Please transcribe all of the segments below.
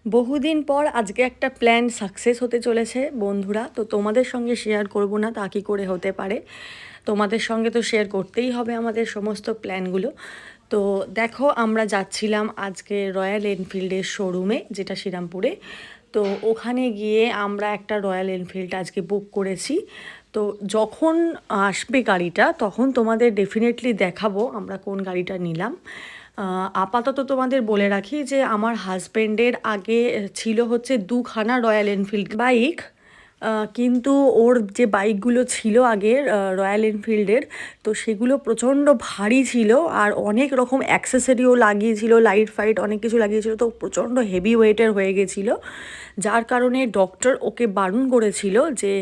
বহুদিন পর আজকে একটা প্ল্যান সাকসেস হতে চলেছে বন্ধুরা। তো তোমাদের সঙ্গে শেয়ার করব না তা কী করে হতে পারে? তোমাদের সঙ্গে তো শেয়ার করতেই হবে আমাদের সমস্ত প্ল্যানগুলো। তো দেখো, আমরা যাচ্ছিলাম আজকে রয়্যাল এনফিল্ডের শোরুমে, যেটা শ্রীরামপুরে। তো ওখানে গিয়ে আমরা একটা রয়্যাল এনফিল্ড আজকে বুক করেছি। তো যখন আসবে গাড়িটা তখন তোমাদের ডেফিনেটলি দেখাবো আমরা কোন গাড়িটা নিলাম। আপাতত তোমাদের বলে রাখি যে আমার হাজব্যান্ডের আগে ছিল হচ্ছে দুখানা রয়্যাল এনফিল্ড বাইক। কিন্তু ওর যে বাইকগুলো ছিল আগের রয়্যাল এনফিল্ডের, তো সেগুলো প্রচণ্ড ভারী ছিল আর অনেক রকম অ্যাক্সেসরিও লাগিয়েছিল, লাইট ফাইট অনেক কিছু লাগিয়েছিল, তো প্রচণ্ড হেভি ওয়েটের হয়ে গেছিলো। যার কারণে ডক্টর ওকে বারণ করেছিল যে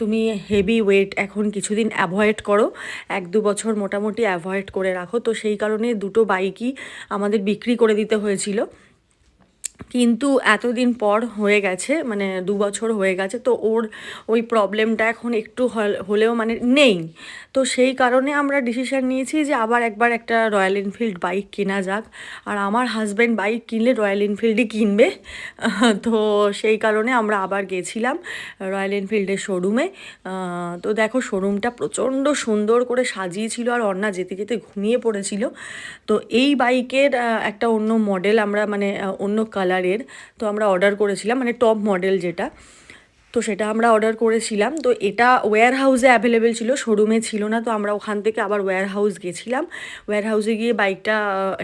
তুমি হেভি ওয়েট এখন কিছুদিন অ্যাভয়েড করো, 1-2 বছর মোটামুটি অ্যাভয়েড করে রাখো। তো সেই কারণে দুটো বাইকই আমাদের বিক্রি করে দিতে হয়েছিল। কিন্তু এতদিন পর হয়ে গেছে, মানে 2 বছর হয়ে গেছে, তো ওর ওই প্রবলেমটা এখন একটু হলেও মানে নেই। তো সেই কারণে আমরা ডিসিশন নিয়েছি যে আবার একবার একটা রয়্যাল এনফিল্ড বাইক কেনা যাক। আর আমার হাজব্যান্ড বাইক কিনলে রয়্যাল এনফিল্ডই কিনবে। তো সেই কারণে আমরা আবার গেছিলাম রয়্যাল এনফিল্ডের শোরুমে। তো দেখো, শোরুমটা প্রচণ্ড সুন্দর করে সাজিয়েছিল আর অন্না যেতে যেতে ঘুমিয়ে পড়েছিল। তো এই বাইকের একটা অন্য মডেল আমরা মানে অন্য কালারের তো আমরা অর্ডার করেছিলাম, মানে টপ মডেল যেটা, তো সেটা আমরা অর্ডার করেছিলাম। তো এটা ওয়্যার হাউসে অ্যাভেলেবেল ছিল, শোরুমে ছিল না। তো আমরা ওখান থেকে আবার ওয়্যার হাউস গেছিলাম। ওয়্যার হাউসে গিয়ে বাইকটা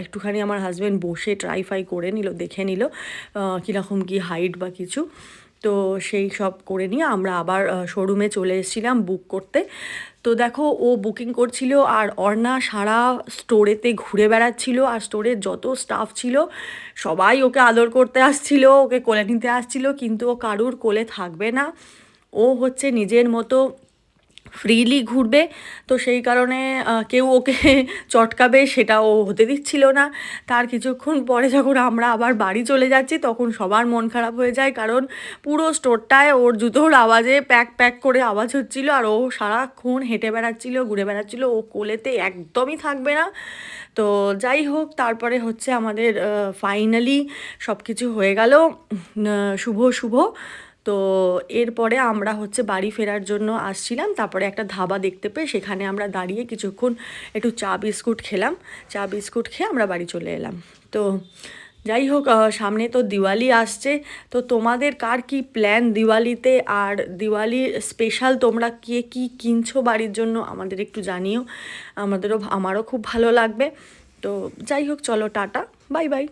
একটুখানি আমার হাজব্যান্ড বসে ট্রাই করে নিল, দেখে নিল কীরকম কী হাইট বা কিছু। তো সেই সব করে নিয়ে আমরা আবার শোরুমে চলে এসেছিলাম বুক করতে। তো দেখো, ও বুকিং করছিল আর অর্ণা সারা স্টোরেতে ঘুরে বেড়াচ্ছিল, আর স্টোরের যত স্টাফ ছিল সবাই ওকে আদর করতে আসছিল, ওকে কোলে নিতে আসছিল, কিন্তু ও কারুর কোলে থাকবে না। ও হচ্ছে নিজের মতো ফ্রিলি ঘুরবে। তো সেই কারণে কেউ ওকে চটকাবে সেটা ও হতে দিচ্ছিল না। তার কিছুক্ষণ পরে যখন আমরা আবার বাড়ি চলে যাচ্ছি তখন সবার মন খারাপ হয়ে যায়, কারণ পুরো স্টোরটায় ওর জুতোর আওয়াজে প্যাক প্যাক করে আওয়াজ হচ্ছিল, আর ও সারাক্ষণ হেঁটে বেড়াচ্ছিল, ঘুরে বেড়াচ্ছিল, ও কোলেতে একদমই থাকবে না। তো যাই হোক, তারপরে হচ্ছে আমাদের ফাইনালি সব কিছু হয়ে গেল শুভ শুভ। তো এরপরে আমরা হচ্ছে বাড়ি ফেরার জন্য আসছিলাম, তারপরে একটা ধাবা দেখতে পেয়ে সেখানে আমরা দাঁড়িয়ে কিছুক্ষণ একটু চা বিস্কুট খেলাম। চা বিস্কুট খেয়ে আমরা বাড়ি চলে এলাম। তো যাই হোক, সামনে তো দিওয়ালি আসছে। তো তোমাদের কার কি প্ল্যান দিওয়ালিতে, আর দিওয়ালির স্পেশাল তোমরা কে কী কিনছো বাড়ির জন্য আমাদের একটু জানিও, আমারও খুব ভালো লাগবে। তো যাই হোক, চলো টাটা, বাই বাই।